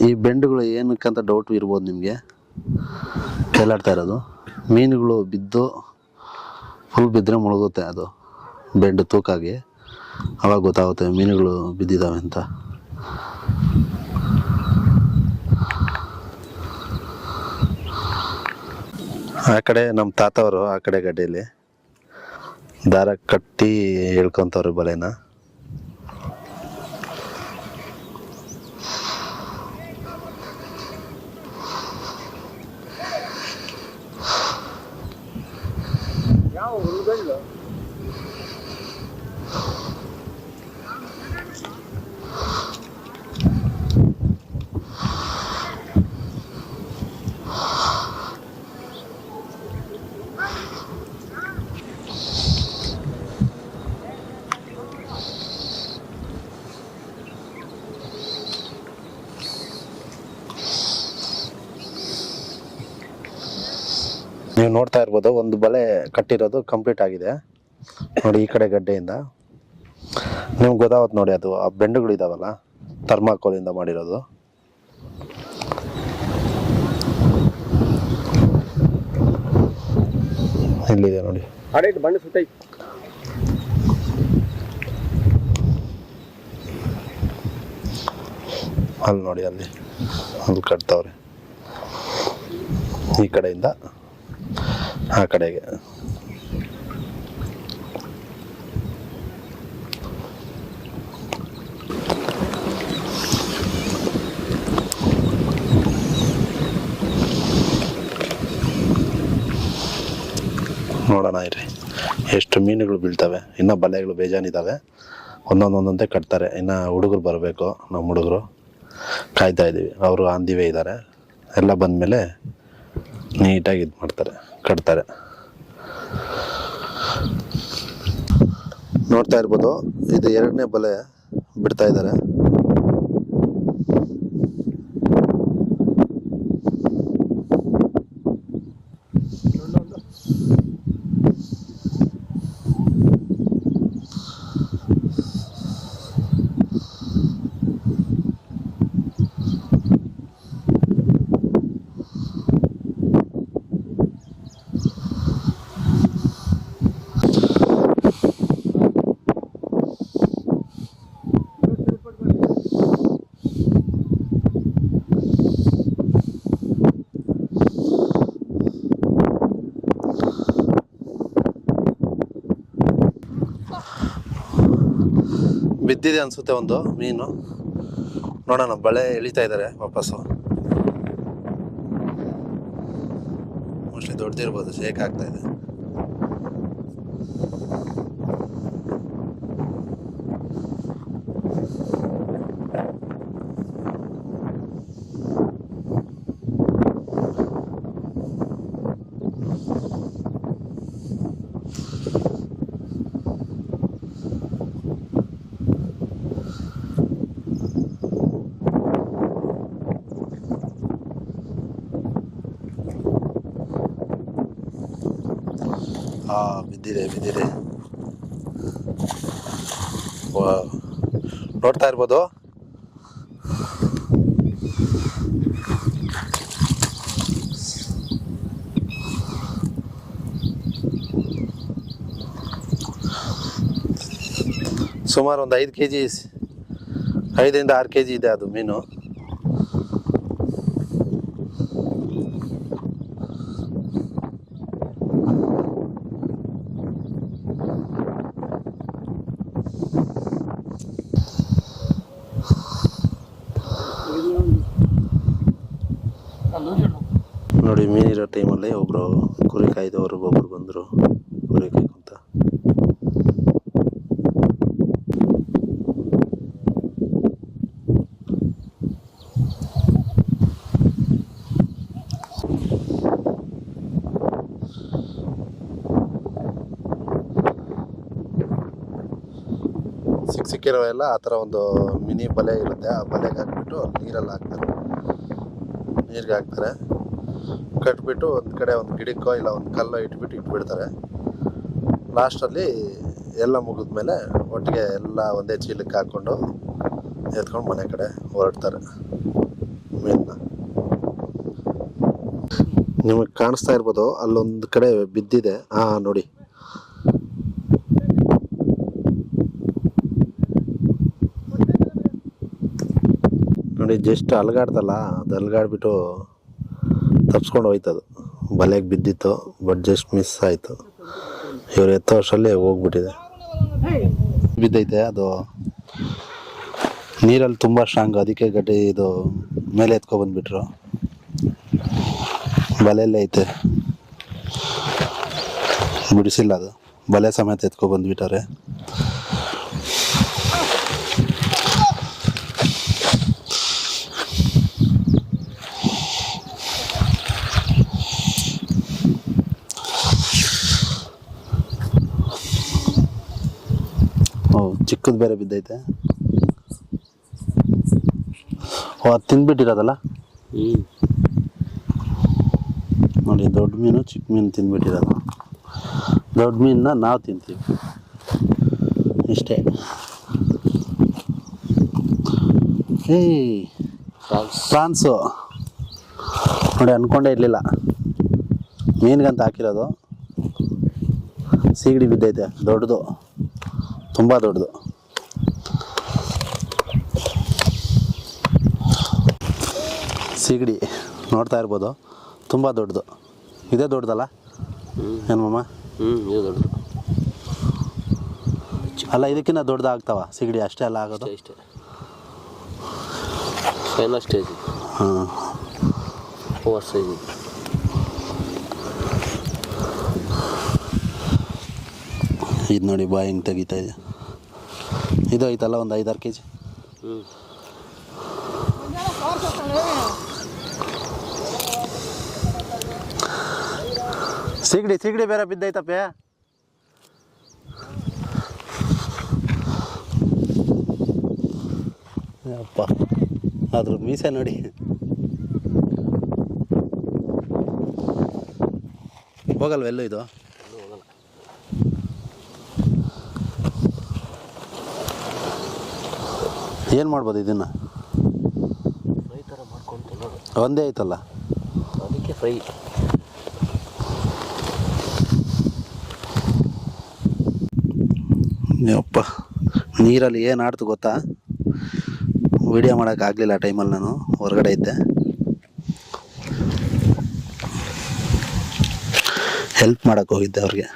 ಈ ಬೆಂಡುಗಳು ಏನಕ್ಕಂತ ಡೌಟ್ ಇರ್ಬೋದು ನಿಮಗೆ. ತೇಲಾಡ್ತಾ ಇರೋದು ಮೀನುಗಳು ಬಿದ್ದು ಫುಲ್ ಬಿದ್ದರೆ ಮುಳುಗುತ್ತೆ. ಅದು ಬೆಂಡು ತೂಕಾಗಿ ಅವಾಗ ಗೊತ್ತಾಗುತ್ತೆ ಮೀನುಗಳು ಬಿದ್ದಿದ್ದಾವೆ ಅಂತ. ಆ ಕಡೆ ನಮ್ಮ ತಾತವರು ಆ ಕಡೆ ಗಡ್ಡೆಯಲ್ಲಿ ದಾರ ಕಟ್ಟಿ ಹೇಳ್ಕೊಂತವ್ರೆ ಬಲೆನ. ನೀವು ನೋಡ್ತಾ ಇರ್ಬೋದು, ಒಂದು ಬಲೆ ಕಟ್ಟಿರೋದು ಕಂಪ್ಲೀಟ್ ಆಗಿದೆ ನೋಡಿ. ಈ ಕಡೆ ಗಡ್ಡೆಯಿಂದ ನಿಮ್ಗೆ ಗೊತ್ತಾಗುತ್ತೆ ನೋಡಿ. ಅದು ಆ ಬೆಂಡುಗಳು ಇದಾವಲ್ಲ, ಥರ್ಮಾಕೋಲಿಂದ ಮಾಡಿರೋದು. ಇಲ್ಲಿದೆ ನೋಡಿ, ಅಲ್ಲಿ ನೋಡಿ, ಅಲ್ಲಿ ಕಟ್ತವ್ರೆ ಈ ಕಡೆಯಿಂದ ಆ ಕಡೆಗೆ. ನೋಡೋಣ ಇರಿ ಎಷ್ಟು ಮೀನುಗಳು ಬೀಳ್ತವೆ. ಇನ್ನು ಬಲೆಗಳು ಬೇಜಾನಿದ್ದಾವೆ, ಒಂದೊಂದಂತೆ ಕಟ್ತಾರೆ. ಇನ್ನು ಹುಡುಗರು ಬರಬೇಕು, ನಮ್ಮ ಹುಡುಗರು ಕಾಯ್ತಾ ಇದ್ದೀವಿ. ಅವರು ಆನ್ ದಿ ವೇ ಇದ್ದಾರೆ. ಎಲ್ಲ ಬಂದಮೇಲೆ ನೀಟಾಗಿ ಇದು ಮಾಡ್ತಾರೆ, ಕಟ್ತಾರೆ. ನೋಡ್ತಾ ಇರ್ಬೋದು, ಇದು 2ನೇ ಬಲೆ ಬಿಡ್ತಾ ಇದ್ದಾರೆ. ಬಿದ್ದಿದೆ ಅನ್ಸುತ್ತೆ ಒಂದು ಮೀನು. ನೋಡೋಣ, ಬಳೆ ಎಳಿತಾ ಇದ್ದಾರೆ ವಾಪಸ್ಸು. ಮೋಸ್ಟ್ಲಿ ದೊಡ್ಡದಿರ್ಬೋದು, ಶೇಕ್ ಆಗ್ತಾ ಇದೆ. ಬಿದ್ದಿದೆ. ನೋಡ್ತಾ ಇರ್ಬೋದು. ಸುಮಾರು ಒಂದು 5 kg, 5ರಿಂದ 6 kg ಇದೆ ಅದು ಮೀನು. ನೋಡಿ, ಮೀನಿರೋ ಟೈಮಲ್ಲಿ ಒಬ್ಬರು ಕುರಿ ಕಾಯ್ದವರು ಒಬ್ಬರು ಬಂದರು ಕುರಿ ಕಾಯ್ಕೊಂತ. ಸಿಕ್ಕಿರೋ ಎಲ್ಲ ಆ ಥರ ಒಂದು ಮಿನಿ ಬಲೆ ಇರುತ್ತೆ. ಆ ಬಲೆಗೆ ಹಾಕ್ಬಿಟ್ಟು ನೀರಲ್ಲಿ ಹಾಕ್ತಾರೆ, ನೀರಿಗೆ ಹಾಕ್ತಾರೆ. ಕಟ್ಬಿಟ್ಟು ಒಂದು ಕಡೆ ಒಂದು ಗಿಡಕ್ಕೋ ಇಲ್ಲ ಒಂದು ಕಲ್ಲೋ ಇಟ್ಬಿಡ್ತಾರೆ. ಲಾಸ್ಟಲ್ಲಿ ಎಲ್ಲ ಮುಗಿದ್ಮೇಲೆ ಒಟ್ಟಿಗೆ ಎಲ್ಲ ಒಂದೇ ಚೀಲಕ್ಕೆ ಹಾಕ್ಕೊಂಡು ಎತ್ಕೊಂಡು ಮನೆ ಕಡೆ ಹೊರಡ್ತಾರೆ ಮೀನನ್ನ. ನಿಮಗೆ ಕಾಣಿಸ್ತಾ ಇರ್ಬೋದು ಅಲ್ಲೊಂದು ಕಡೆ ಬಿದ್ದಿದೆ. ನೋಡಿ ನೋಡಿ, ಜಸ್ಟ್ ಅಲ್ಗಾಡ್ತಲ್ಲ, ಅದು ಅಲ್ಗಾಡ್ಬಿಟ್ಟು ತಪ್ಸ್ಕೊಂಡು ಹೋಯ್ತದು. ಬಲೆಗೆ ಬಿದ್ದಿತ್ತು, ಬಟ್ ಜಸ್ಟ್ ಮಿಸ್ ಆಯಿತು. ಇವ್ರು ಎತ್ತೋ ವರ್ಷಲ್ಲೇ ಹೋಗ್ಬಿಟ್ಟಿದೆ. ಬಿದ್ದೈತೆ ಅದು ನೀರಲ್ಲಿ ತುಂಬ ಸ್ಟ್ರಾಂಗ್, ಅದಕ್ಕೆ ಗಡ್ಡೆ ಇದು ಮೇಲೆ ಎತ್ಕೊಬಂದ್ಬಿಟ್ರು. ಬಲೆಯಲ್ಲೇ ಐತೆ, ಬಿಡಿಸಿಲ್ಲ, ಅದು ಬಲೆ ಸಮೇತ ಎತ್ಕೊಬಂದ್ಬಿಟ್ಟಾರೆ. ಚಿಕ್ಕದು ಬೇರೆ ಬಿದ್ದೈತೆ. ಅದು ತಿಂದ್ಬಿಟ್ಟಿರೋದಲ್ಲ ನೋಡಿ, ದೊಡ್ಡ ಮೀನು ಚಿಕ್ಕ ಮೀನು ತಿಂದ್ಬಿಟ್ಟಿರೋದು. ದೊಡ್ಡ ಮೀನನ್ನ ನಾವು ತಿಂತೀವಿ ಇಷ್ಟೇ. ಪ್ರಾನ್ಸು ನೋಡಿ, ಅಂದ್ಕೊಂಡೇ ಇರಲಿಲ್ಲ ಮೀನಿಗಂತ ಹಾಕಿರೋದು. ಸೀಗಡಿ ಬಿದ್ದೈತೆ, ದೊಡ್ಡದು, ತುಂಬ ದೊಡ್ಡದು. ಸೀಗಡಿ ನೋಡ್ತಾ ಇರ್ಬೋದು, ತುಂಬ ದೊಡ್ಡದು. ಇದೇ ದೊಡ್ಡದಲ್ಲ ಏನು ಮಾಮ? ಇದು ದೊಡ್ಡದು ಅಲ್ಲ, ಇದಕ್ಕಿಂತ ದೊಡ್ಡದು ಆಗ್ತಾವ ಸೀಗಡಿ? ಅಷ್ಟೇ ಅಲ್ಲ ಆಗೋದು? ಇಷ್ಟೇ ಫೈನಲ್ ಸ್ಟೇಜ್. Over size. ಇದು ನೋಡಿ ಬಾಯಿ ಹಿಂಗೆ ತೆಗಿತಾ ಇದೆ. ಇದು ಐತಲ್ಲ ಒಂದು 5-6 kg. ಸೀಗಡಿ ಬೇರೆ ಬಿದ್ದೈತಪ್ಪೆ. ಅಪ್ಪ, ಅದ್ರ ಮೀಸೆ ನೋಡಿ. ಹೋಗಲ್ವೆಲ್ಲೂ ಇದು? ಏನು ಮಾಡ್ಬೋದು ಇದನ್ನು? ಫ್ರೈ ಥರ ಮಾಡ್ಕೊಂಡು ಒಂದೇ ಐತಲ್ಲ, ಅದಕ್ಕೆ ಫ್ರೈ. ಅಪ್ಪ, ನೀರಲ್ಲಿ ಏನು ಆಡ್ತು ಗೊತ್ತಾ? ವಿಡಿಯೋ ಮಾಡೋಕ್ಕಾಗಲಿಲ್ಲ ಆ ಟೈಮಲ್ಲಿ, ನಾನು ಹೊರಗಡೆ ಇದ್ದೆ. ಹೆಲ್ಪ್ ಮಾಡೋಕ್ಕೆ ಹೋಗಿದ್ದೆ ಅವ್ರಿಗೆ.